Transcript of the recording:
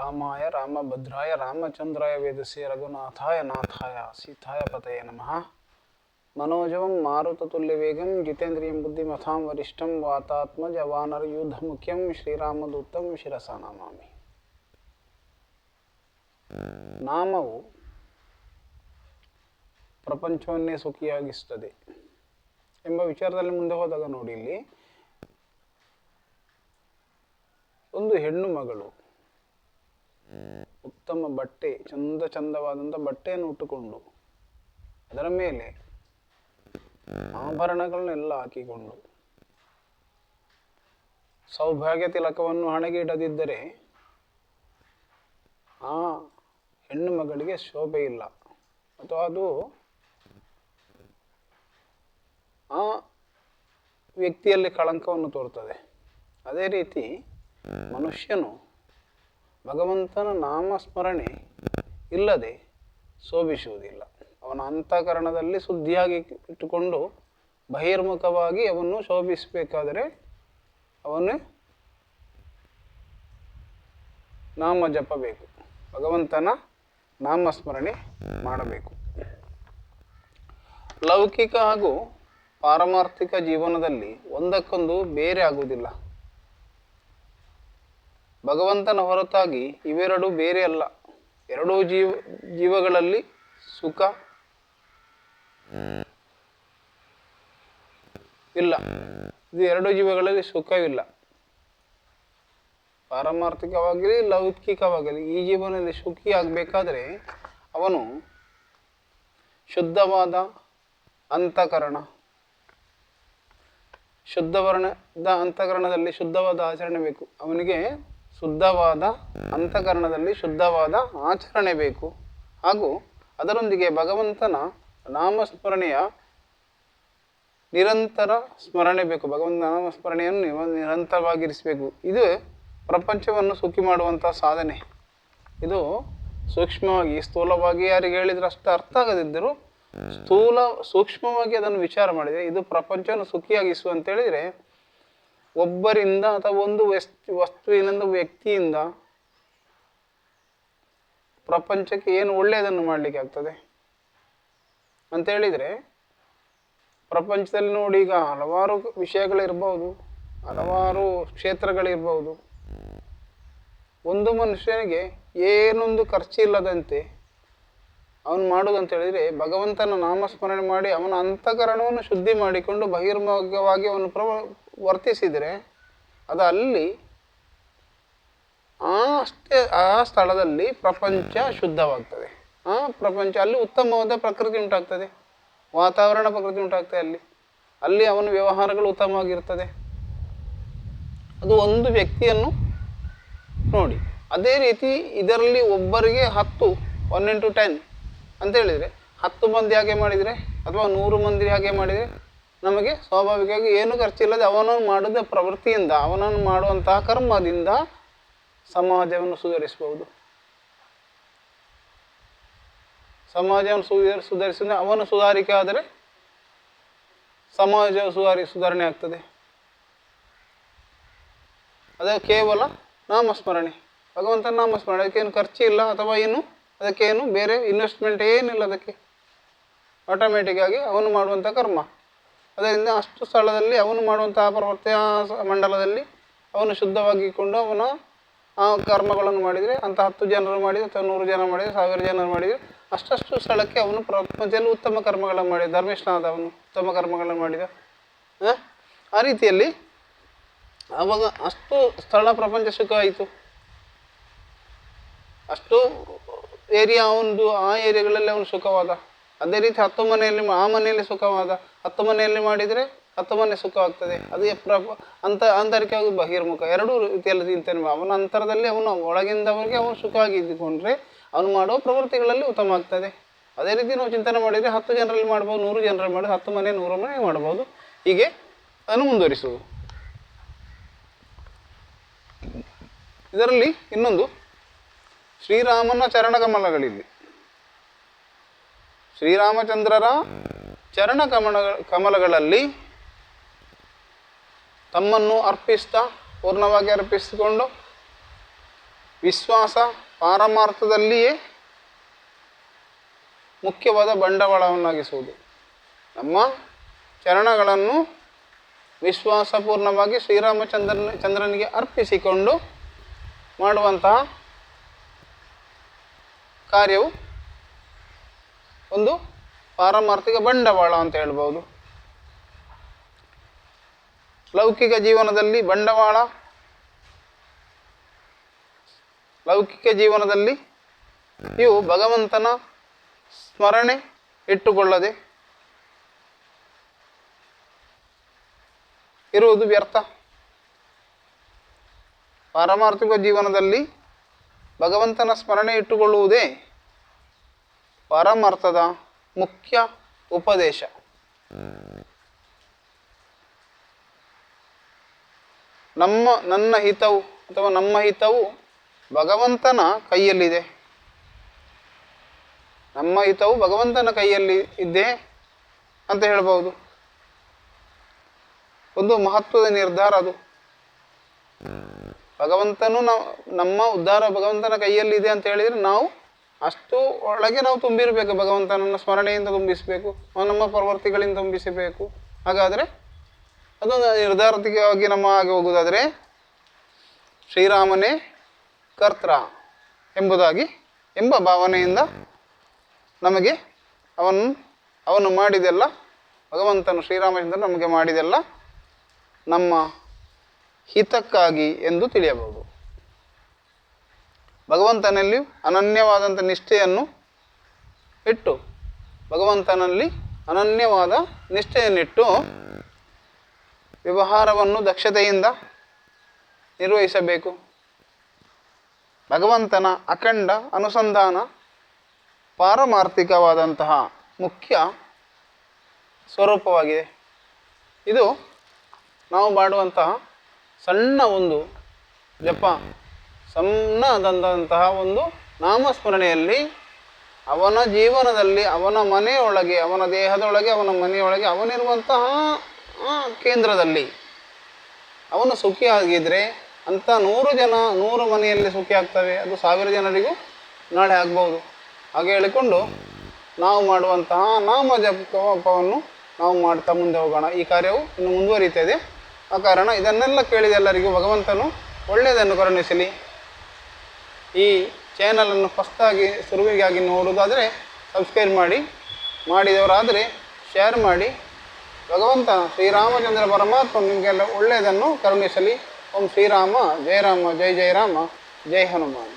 ರಾಮಾಯ ರಾಮಭದ್ರಾಯ ರಾಮಚಂದ್ರಾಯ ವೇದಸೇ ರಘುನಾಥಾಯ ನಾಥಾಯ ಸೀತಾಯ ಪತಯೇ ನಮಃ. ಮನೋಜವಂ ಮಾರುತತುಲ್ಯವೇಗಂ ಜಿತೇಂದ್ರಿಯಂ ಬುದ್ಧಿಮತಾಂ ವರಿಷ್ಠಂ ವಾತಾತ್ಮಜ ವಾನರಯೂಥಮುಖ್ಯಂ ಶ್ರೀರಾಮದೂತಂ ಶಿರಸಾ ನಮಾಮಿ. ನಾಮವು ಪ್ರಪಂಚವನ್ನೇ ಸುಖಿಯಾಗಿಸುತ್ತದೆ ಎಂಬ ವಿಚಾರದಲ್ಲಿ ಮುಂದೆ ಹೋದಾಗ ನೋಡಿ, ಇಲ್ಲಿ ಒಂದು ಹೆಣ್ಣು ಮಗಳು ಉತ್ತಮ ಬಟ್ಟೆ, ಚಂದವಾದಂಥ ಬಟ್ಟೆಯನ್ನು ಉಟ್ಟುಕೊಂಡು ಅದರ ಮೇಲೆ ಆಭರಣಗಳನ್ನೆಲ್ಲ ಹಾಕಿಕೊಂಡು ಸೌಭಾಗ್ಯ ತಿಲಕವನ್ನು ಹಣೆಗೆ ಇಡದಿದ್ದರೆ ಆ ಹೆಣ್ಣು ಮಗಳಿಗೆ ಶೋಭೆ ಇಲ್ಲ, ಅಥವಾ ಅದು ಆ ವ್ಯಕ್ತಿಯಲ್ಲಿ ಕಳಂಕವನ್ನು ತೋರುತ್ತದೆ. ಅದೇ ರೀತಿ ಮನುಷ್ಯನು ಭಗವಂತನ ನಾಮಸ್ಮರಣೆ ಇಲ್ಲದೆ ಶೋಭಿಸುವುದಿಲ್ಲ. ಅವನ ಅಂತಃಕರಣದಲ್ಲಿ ಶುದ್ಧಿಯಾಗಿ ಇಟ್ಟುಕೊಂಡು ಬಹಿರ್ಮುಖವಾಗಿ ಅವನ್ನು ಶೋಭಿಸಬೇಕಾದರೆ ಅವನು ನಾಮ ಜಪಬೇಕು, ಭಗವಂತನ ನಾಮಸ್ಮರಣೆ ಮಾಡಬೇಕು. ಲೌಕಿಕ ಹಾಗೂ ಪಾರಮಾರ್ಥಿಕ ಜೀವನದಲ್ಲಿ ಒಂದಕ್ಕೊಂದು ಬೇರೆ ಆಗುವುದಿಲ್ಲ. ಭಗವಂತನ ಹೊರತಾಗಿ ಇವೆರಡು ಬೇರೆ ಅಲ್ಲ. ಎರಡೂ ಜೀವಗಳಲ್ಲಿ ಸುಖ ಇಲ್ಲ. ಇದು ಎರಡು ಜೀವಗಳಲ್ಲಿ ಸುಖವಿಲ್ಲ. ಪಾರಮಾರ್ಥಿಕವಾಗಲಿ ಲೌಕಿಕವಾಗಲಿ ಈ ಜೀವನದಲ್ಲಿ ಸುಖಿ ಆಗಬೇಕಾದ್ರೆ ಅವನು ಶುದ್ಧವಾದ ಅಂತಃಕರಣ, ಶುದ್ಧವರ್ಣದ ಅಂತಃಕರಣದಲ್ಲಿ ಶುದ್ಧವಾದ ಆಚರಣೆ ಬೇಕು. ಅವನಿಗೆ ಶುದ್ಧವಾದ ಅಂತಃಕರಣದಲ್ಲಿ ಶುದ್ಧವಾದ ಆಚರಣೆ ಬೇಕು. ಹಾಗೂ ಅದರೊಂದಿಗೆ ಭಗವಂತನ ನಾಮಸ್ಮರಣೆಯ ನಿರಂತರ ಸ್ಮರಣೆ ಬೇಕು. ಭಗವಂತನ ನಾಮಸ್ಮರಣೆಯನ್ನು ನಿರಂತರವಾಗಿರಿಸಬೇಕು. ಇದು ಪ್ರಪಂಚವನ್ನು ಸುಖಿ ಮಾಡುವಂಥ ಸಾಧನೆ. ಇದು ಸೂಕ್ಷ್ಮವಾಗಿ, ಸ್ಥೂಲವಾಗಿ ಯಾರಿಗೆ ಹೇಳಿದ್ರೆ ಅಷ್ಟು ಅರ್ಥ ಆಗದಿದ್ದರೂ ಸೂಕ್ಷ್ಮವಾಗಿ ಅದನ್ನು ವಿಚಾರ ಮಾಡಿದರೆ ಇದು ಪ್ರಪಂಚವನ್ನು ಸುಖಿಯಾಗಿಸು ಅಂತೇಳಿದರೆ ಒಬ್ಬರಿಂದ ಅಥವಾ ಒಂದು ವಸ್ತುವಿನಿಂದ, ವ್ಯಕ್ತಿಯಿಂದ ಪ್ರಪಂಚಕ್ಕೆ ಏನು ಒಳ್ಳೆಯದನ್ನು ಮಾಡಲಿಕ್ಕೆ ಆಗ್ತದೆ ಅಂತೇಳಿದರೆ, ಪ್ರಪಂಚದಲ್ಲಿ ನೋಡಿ ಈಗ ಹಲವಾರು ವಿಷಯಗಳಿರ್ಬೋದು, ಹಲವಾರು ಕ್ಷೇತ್ರಗಳಿರ್ಬೋದು. ಒಂದು ಮನುಷ್ಯನಿಗೆ ಏನೊಂದು ಖರ್ಚಿಲ್ಲದಂತೆ ಅವನು ಮಾಡುವುದಂತ ಹೇಳಿದರೆ ಭಗವಂತನ ನಾಮಸ್ಮರಣೆ ಮಾಡಿ ಅವನ ಅಂತಃಕರಣವನ್ನು ಶುದ್ಧಿ ಮಾಡಿಕೊಂಡು ಬಹಿರ್ಮುಖವಾಗಿ ಅವನು ವರ್ತಿಸಿದರೆ ಅದು ಅಲ್ಲಿ ಆ ಸ್ಥಳದಲ್ಲಿ ಪ್ರಪಂಚ ಶುದ್ಧವಾಗ್ತದೆ. ಆ ಪ್ರಪಂಚ ಅಲ್ಲಿ ಉತ್ತಮವಾದ ಪ್ರಕೃತಿ ಉಂಟಾಗ್ತದೆ, ವಾತಾವರಣ ಪ್ರಕೃತಿ ಉಂಟಾಗ್ತದೆ. ಅಲ್ಲಿ ಅವನ ವ್ಯವಹಾರಗಳು ಉತ್ತಮವಾಗಿರ್ತದೆ. ಅದು ಒಂದು ವ್ಯಕ್ತಿಯನ್ನು ನೋಡಿ. ಅದೇ ರೀತಿ ಇದರಲ್ಲಿ ಒಬ್ಬರಿಗೆ 10 1 into 10 ಅಂತ ಹೇಳಿದರೆ 10 ಮಂದಿ ಹಾಗೆ ಮಾಡಿದರೆ ಅಥವಾ 100 ಮಂದಿ ಹಾಗೆ ಮಾಡಿದರೆ ನಮಗೆ ಸ್ವಾಭಾವಿಕವಾಗಿ ಏನು ಖರ್ಚಿಲ್ಲದೆ ಅವನನ್ನು ಮಾಡಿದ ಪ್ರವೃತ್ತಿಯಿಂದ, ಅವನನ್ನು ಮಾಡುವಂತಹ ಕರ್ಮದಿಂದ ಸಮಾಜವನ್ನು ಸುಧಾರಿಸಬಹುದು. ಸಮಾಜವನ್ನು ಸುಧಾರಿಸಿದ್ರೆ ಅವನು ಸುಧಾರಿಕೆ ಆದರೆ ಸಮಾಜ ಸುಧಾರಣೆ ಆಗ್ತದೆ. ಅದೇ ಕೇವಲ ನಾಮಸ್ಮರಣೆ, ಭಗವಂತನ ನಾಮಸ್ಮರಣೆ. ಅದಕ್ಕೇನು ಖರ್ಚು ಇಲ್ಲ ಅಥವಾ ಅದಕ್ಕೇನು ಬೇರೆ ಇನ್ವೆಸ್ಟ್ಮೆಂಟ್ ಏನಿಲ್ಲ. ಅದಕ್ಕೆ ಆಟೋಮೆಟಿಕ್ ಆಗಿ ಅವನು ಮಾಡುವಂಥ ಕರ್ಮ. ಅದರಿಂದ ಅಷ್ಟು ಸ್ಥಳದಲ್ಲಿ ಅವನು ಮಾಡುವಂತಹ ಪ್ರವೃತ್ತಿ ಮಂಡಲದಲ್ಲಿ ಅವನು ಶುದ್ಧವಾಗಿಕೊಂಡು ಅವನ ಆ ಕರ್ಮಗಳನ್ನು ಮಾಡಿದರೆ, ಅಂತ 10 ಜನರು ಮಾಡಿದರೆ ಅಥವಾ 100 ಜನ ಮಾಡಿದರೆ 1000 ಜನರು ಮಾಡಿದರೆ ಅಷ್ಟು ಸ್ಥಳಕ್ಕೆ ಅವನು ಪ್ರಪಂಚದಲ್ಲಿ ಉತ್ತಮ ಕರ್ಮಗಳನ್ನು ಮಾಡಿದ, ಧರ್ಮಿಷ್ಠನಾದ ಅವನು ಉತ್ತಮ ಕರ್ಮಗಳನ್ನು ಮಾಡಿದ. ಆ ರೀತಿಯಲ್ಲಿ ಆವಾಗ ಅಷ್ಟು ಸ್ಥಳ ಪ್ರಪಂಚ ಸುಖ ಆಯಿತು. ಅಷ್ಟು ಏರಿಯಾ ಆ ಏರಿಯಾಗಳಲ್ಲಿ ಅವನು ಸುಖವಾದ. ಅದೇ ರೀತಿ 10 ಮನೆಯಲ್ಲಿ ಆ ಮನೆಯಲ್ಲಿ ಸುಖವಾದ. 10 ಮನೆಯಲ್ಲಿ ಮಾಡಿದರೆ 10 ಮನೆ ಸುಖವಾಗ್ತದೆ. ಅದೇ ಆಂತರಿಕವಾಗಿ ಬಹಿರ್ಮುಖ ಎರಡೂ ರೀತಿಯಲ್ಲಿ ಚಿಂತನೆ. ಅವನ ಅಂತರದಲ್ಲಿ ಅವನು ಒಳಗಿಂದವರಿಗೆ ಅವನು ಸುಖವಾಗಿ ಇದ್ದುಕೊಂಡ್ರೆ ಅವನು ಮಾಡುವ ಪ್ರವೃತ್ತಿಗಳಲ್ಲಿ ಉತ್ತಮ ಆಗ್ತದೆ. ಅದೇ ರೀತಿ ನಾವು ಚಿಂತನೆ ಮಾಡಿದರೆ 10 ಜನರಲ್ಲಿ ಮಾಡ್ಬೋದು, 100 ಜನರಲ್ಲಿ ಮಾಡಿ 10 ಮನೆ 100 ಮನೆ ಮಾಡ್ಬೋದು. ಹೀಗೆ ಅದನ್ನು ಮುಂದುವರಿಸುವುದು. ಇದರಲ್ಲಿ ಇನ್ನೊಂದು ಶ್ರೀರಾಮನ ಚರಣಕಮಲಗಳಿಲ್ಲಿ. ಶ್ರೀರಾಮಚಂದ್ರರ ಕಮಲಗಳಲ್ಲಿ ತಮ್ಮನ್ನು ಪೂರ್ಣವಾಗಿ ಅರ್ಪಿಸಿಕೊಂಡು ವಿಶ್ವಾಸ ಪಾರಮಾರ್ಥದಲ್ಲಿಯೇ ಮುಖ್ಯವಾದ ಬಂಡವಾಳವನ್ನಾಗಿಸುವುದು. ನಮ್ಮ ಚರಣಗಳನ್ನು ವಿಶ್ವಾಸಪೂರ್ಣವಾಗಿ ಚಂದ್ರನಿಗೆ ಅರ್ಪಿಸಿಕೊಂಡು ಮಾಡುವಂತಹ ಕಾರ್ಯವು ಒಂದು ಪಾರಮಾರ್ಥಿಕ ಬಂಡವಾಳ ಅಂತ ಹೇಳ್ಬೋದು. ಲೌಕಿಕ ಜೀವನದಲ್ಲಿ ಬಂಡವಾಳ, ಲೌಕಿಕ ಜೀವನದಲ್ಲಿ ಇವು ಭಗವಂತನ ಸ್ಮರಣೆ ಇಟ್ಟುಕೊಳ್ಳದೆ ಇರುವುದು ವ್ಯರ್ಥ. ಪಾರಮಾರ್ಥಿಕ ಜೀವನದಲ್ಲಿ ಭಗವಂತನ ಸ್ಮರಣೆ ಇಟ್ಟುಕೊಳ್ಳುವುದೇ ಪಾರಮಾರ್ಥದ ಮುಖ್ಯ ಉಪದೇಶ. ನನ್ನ ಹಿತವು ಅಥವಾ ನಮ್ಮ ಹಿತವು ಭಗವಂತನ ಕೈಯಲ್ಲಿದೆ. ನಮ್ಮ ಹಿತವು ಭಗವಂತನ ಕೈಯಲ್ಲಿ ಇದೆ ಅಂತ ಹೇಳ್ಬೋದು. ಒಂದು ಮಹತ್ವದ ನಿರ್ಧಾರ ಅದು. ಭಗವಂತನು ನಮ್ಮ ಉದ್ಧಾರ ಭಗವಂತನ ಕೈಯಲ್ಲಿದೆ ಅಂತ ಹೇಳಿದರೆ ನಾವು ಅಷ್ಟು ಒಳಗೆ ನಾವು ತುಂಬಿರಬೇಕು. ಭಗವಂತನನ್ನು ಸ್ಮರಣೆಯಿಂದ ತುಂಬಿಸಬೇಕು, ನಮ್ಮ ಪ್ರವೃತ್ತಿಗಳಿಂದ ತುಂಬಿಸಬೇಕು. ಹಾಗಾದರೆ ಅದೊಂದು ನಿರ್ಧಾರವಾಗಿ ನಮ್ಮ ಹಾಗೆ ಹೋಗುವುದಾದರೆ ಶ್ರೀರಾಮನೇ ಕರ್ತ್ರ ಎಂಬ ಭಾವನೆಯಿಂದ ನಮಗೆ ಅವನು ಮಾಡಿದೆಲ್ಲ, ಭಗವಂತನು ಶ್ರೀರಾಮಚಂದ್ರ ನಮಗೆ ಮಾಡಿದೆಲ್ಲ ನಮ್ಮ ಹಿತಕ್ಕಾಗಿ ಎಂದು ತಿಳಿಯಬಹುದು. ಭಗವಂತನಲ್ಲಿ ಅನನ್ಯವಾದಂಥ ನಿಷ್ಠೆಯನ್ನು ಇಟ್ಟು ವ್ಯವಹಾರವನ್ನು ದಕ್ಷತೆಯಿಂದ ನಿರ್ವಹಿಸಬೇಕು. ಭಗವಂತನ ಅಖಂಡ ಅನುಸಂಧಾನ ಪಾರಮಾರ್ಥಿಕವಾದಂತಹ ಮುಖ್ಯ ಸ್ವರೂಪವಾಗಿದೆ. ಇದು ನಾವು ಮಾಡುವಂತಹ ಸಣ್ಣ ಒಂದು ಜಪ, ಸಣ್ಣದಂತಹ ಒಂದು ನಾಮಸ್ಮರಣೆಯಲ್ಲಿ ಅವನ ಜೀವನದಲ್ಲಿ, ಅವನ ಮನೆಯೊಳಗೆ, ಅವನ ದೇಹದೊಳಗೆ, ಅವನ ಮನೆಯೊಳಗೆ, ಅವನಿರುವಂತಹ ಕೇಂದ್ರದಲ್ಲಿ ಅವನು ಸುಖಿಯಾಗಿದ್ದರೆ ಅಂಥ 100 ಮನೆಯಲ್ಲಿ ಸುಖಿ ಆಗ್ತವೆ. ಅದು 1000 ಜನರಿಗೂ ನಾಳೆ ಆಗ್ಬೋದು. ಹಾಗೆ ಹೇಳಿಕೊಂಡು ನಾವು ಮಾಡುವಂತಹ ನಾಮ ಜಪವನ್ನು ನಾವು ಮಾಡ್ತಾ ಮುಂದೆ ಹೋಗೋಣ. ಈ ಕಾರ್ಯವು ಇನ್ನು ಮುಂದುವರಿಯುತ್ತದೆ. ಆ ಕಾರಣ ಇದನ್ನೆಲ್ಲ ಕೇಳಿದ ಎಲ್ಲರಿಗೂ ಭಗವಂತನು ಒಳ್ಳೆಯದನ್ನು ಕರುಣಿಸಲಿ. ಈ ಚಾನಲನ್ನು ಫಸ್ಟಾಗಿ ಶುರುವಿಗಾಗಿ ನೋಡುವುದಾದರೆ ಸಬ್ಸ್ಕ್ರೈಬ್ ಮಾಡಿದವರಾದರೆ ಶೇರ್ ಮಾಡಿ. ಭಗವಂತ ಶ್ರೀರಾಮಚಂದ್ರ ಪರಮಾತ್ಮ ನಿಮಗೆಲ್ಲ ಒಳ್ಳೆಯದನ್ನು ಕರುಣಿಸಲಿ. ಓಂ ಶ್ರೀರಾಮ ಜಯ ರಾಮ ಜಯ ಜಯ ರಾಮ ಜೈ ಹನುಮಾನ್.